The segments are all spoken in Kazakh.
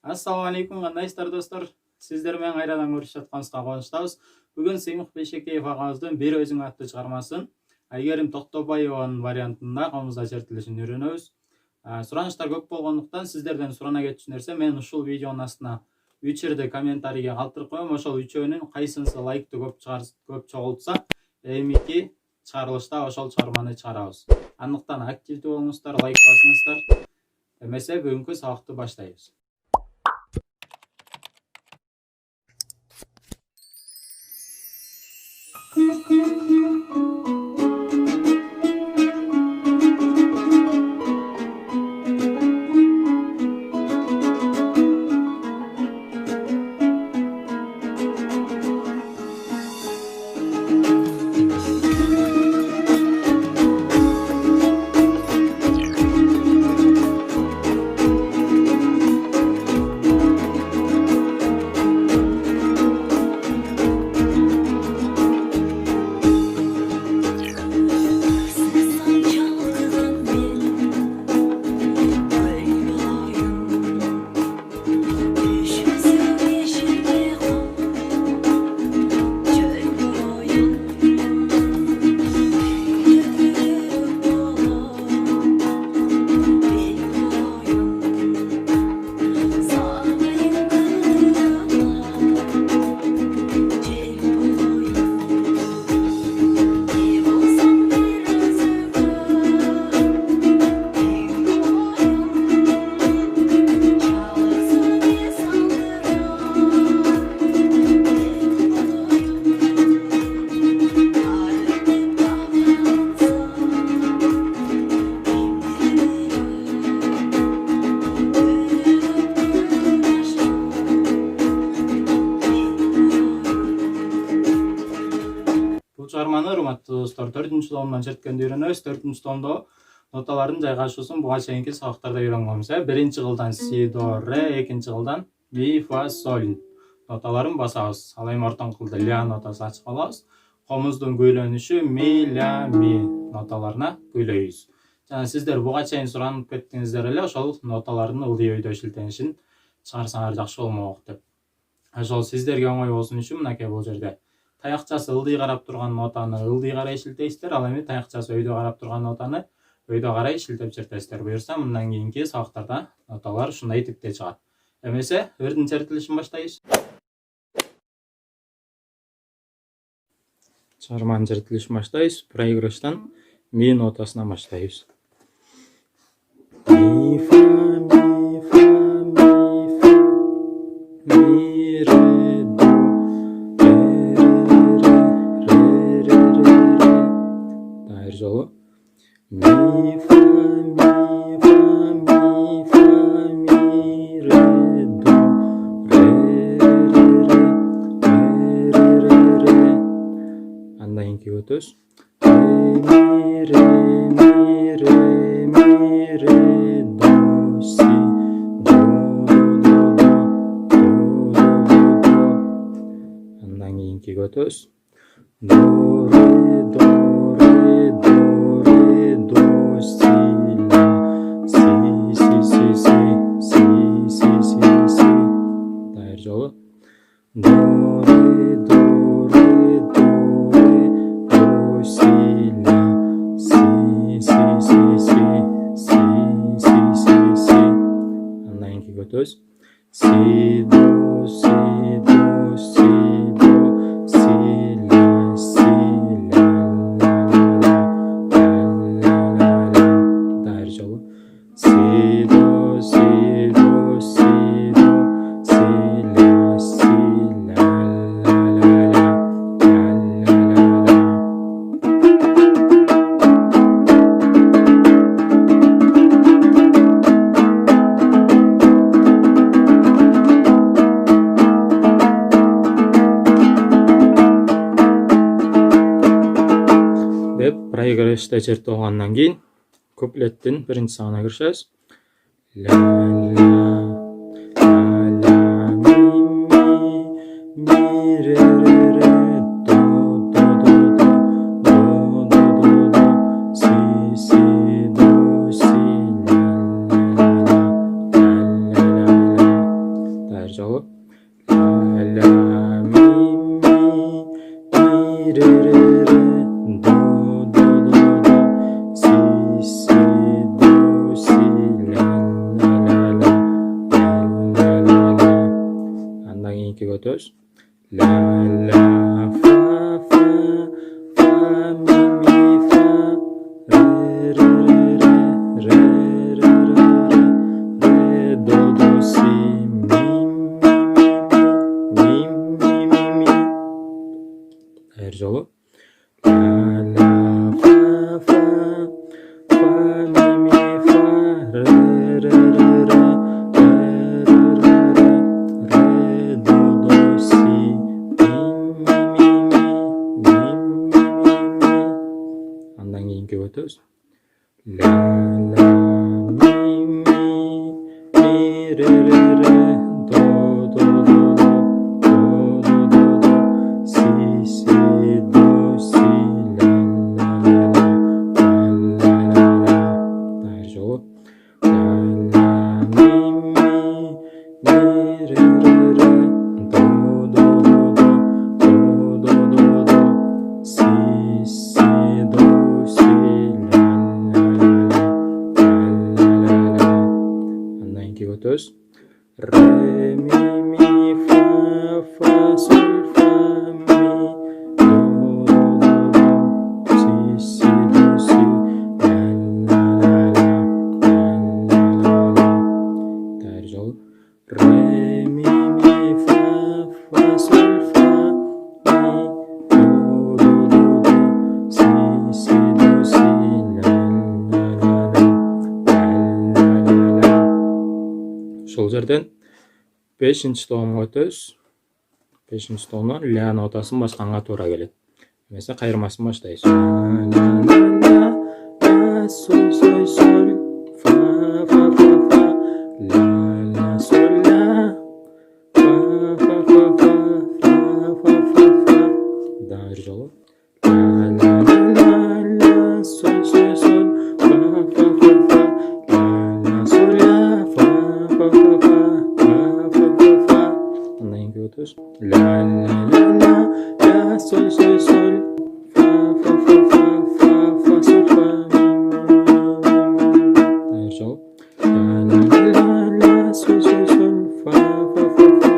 Assalamu alaikum, кандайсыздар достор? Сиздер менен кайрадан көрүшүп жатканыбызга кубанычтабыз. Бүгүн Сыймык Бейшекеев агабыздын Бир Өзүңө аттуу чыгармасын Айгерим Токтобаеванын вариантында Комузда чертилишин үйрөнөбүз. Суранычтар көп болгондуктан сиздерден сурана кетчү нерсе, мен ушул видеонун астына 3 жерде комментарийге калтырып коем. Ошол үчөөнүн кайсынысы лайкты көп чогултса, эмики чыгарылышта ошол чыгарманы чыгарабыз. Андыктан активдүү болуңуздар, лайк басыңыздар. Эмесе бүгүнкү сабакты баштайбыз. Чыгарманы урматтуу достор 4-чү томдон черткенди үйрөнөбүз. 4-чү томдо ноталардын жайгашуусун буга чейинки сабактарда үйрөнгөнбүз. Биринчи кылдан си, до, ре, экинчи кылдан ми, фа, соль ноталарын басабыз. Ал эми ортоңку кылда ля нотасы ачып алабыз. Комуздун күйлөнүшү ми, ля, ми ноталарына күйлөйбүз. Жана сиздер буга чейин суранып кеттиңиздер эле, ошол ноталардын ылдый өйдө шилтенишин чыгарсаңар жакшы болмок деп. Ошол сиздерге оңой болсун үчүн мынакей бул жерде таякчасы ылдый карап турган нотаны ылдый карай шилтейсиздер, ал эми таякчасы өйдө карап турган нотаны өйдө карай шилтеп чертесиздер. Буюрса мындан кийинки сабактарда ноталар ушундай типте чыгат. Эмесе өрдүн чертилишин баштайбыз. Чыгарманын чертилишин баштайбыз. Проигрыштан ми нотасынан баштайбыз. Ми, фа, ми, фа, ми, фа, ми, ре, до. Жолу ми, фа, ми, фа, ми, фа, ми, ре, до, ре, ре. Андан кийинки өтөбүз. Ми, ре, ми, ре, ми, ре, до, си, до, до. Андан кийинки өтөбүз. До, ре, до. Си, до, си, до, си, до, си, ля, си, ля, ля, жолу. Си, до, си, до, си, до, си, ля, си, ля, проигрышта чертип алгандан кийин куплеттин биринчи санына киришебиз. Ля, ля, ля, ми, ре, до, си, до, си, ля, ля, ля, ля, ля, ля, жолу. Ла ла ми ре ре ре до до до до си си до си ла ла ла ла ла ла ла. Андан кийинки өтөбүз. Ла ла фа фа фа ми фа ре ре ре ре ре ре ре до до си ми жолу. Ла ла фа фа фа ми фа ре ре ре ре ре до до си ми. Андан кийинки өтөбүз. Ла ла ми ре ре ре до до до до до до до си си до си ла ла ла ла ла ла ла. Дайыр жолу. Ла ла ми ре ре ре до до до до до до до си си до си ла ла ла ла ла ла. Андан кийинки өтөбүз. Ре ми фа фа соль фа ми до до до до си си до си ла ла ла ла ла ла ла. Дайыр жолу. Ре ми фа фа соль фа ми до до до до си си до си ла ла ла ла ла ла. Ошол жерден 5-томго өтөбүз. 5-томдон ля нотасын басканга туура келет. Эмесе кайырмасын баштайбыз. Ла ла ла ла соль соль соль фа фа фа фа ла ла соль ла фа фа фа фа фа фа фа фа. Дайыр жолу. Ла ла ла ла соль соль соль фа фа фа фа ла ла соль ла фа фа фа фа фа фа фа фа. Андан кийинки өтөбүз. Ла ла ла ла ла соль соль соль фа фа фа фа фа фа соль фа ми. Дайыр жолу. Ла ла ла ла соль соль соль фа фа фа фа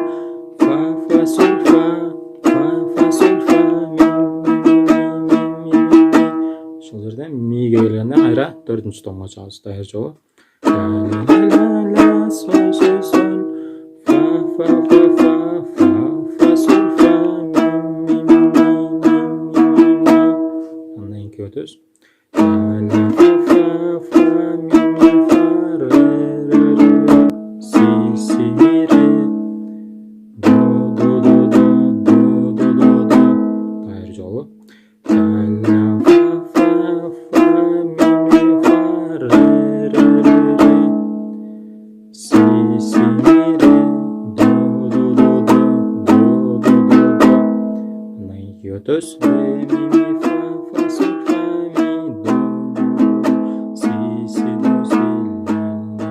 фа фа соль фа соль фа ми. Ошол жерде миге келгенде кайра 4-томго чыгабыз. Дайыр жолу. Ла ла ла ла соль соль соль фа фа фа фа фа фа соль фа ми. Андан кийинки өтөбүз. Ла ла фа фа фа ми фа ре ре ре си си ми ре до до до до до до до до. Дайыр жолу. Ла ла фа фа фа ми фа ре ре ре ре си си ми ре до до до до до до до до. Андан кийинки өтөбүз. Ре ми фа фа соль фа ми до си си до си ла ла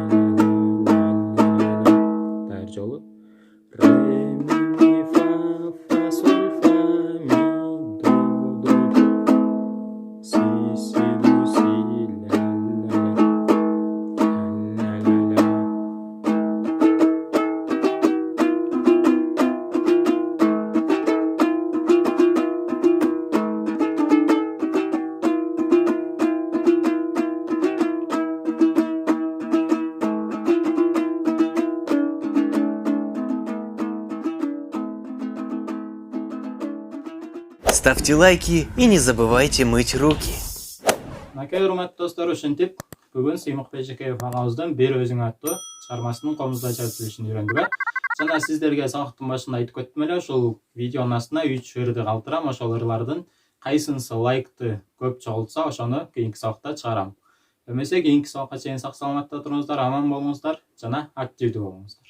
ла ла ла. Дайыр жолу. Ре ми фа фа соль фа ми до до до си си до си ла ла ла ла ла ла. Ставьте лайки и не забывайте мыть руки. Накай урматтуу достор, ушинтип бүгүн Сыймык Бейшекеев агабыздын Бир Өзүңө аттуу чыгармасынын Комузда чертилишин үйрөндүк. Жана сиздерге сабактын башында айтып өттүм эле, ошол видеонун астына 3 ырды калтырам. Ошол ырлардын кайсынысы лайкты көп чогултса, ошону кийинки сабакта чыгарам. Эмесе кийинки сабакка чейин сак саламатта туруңуздар, аман болуңуздар жана активдүү болуңуздар.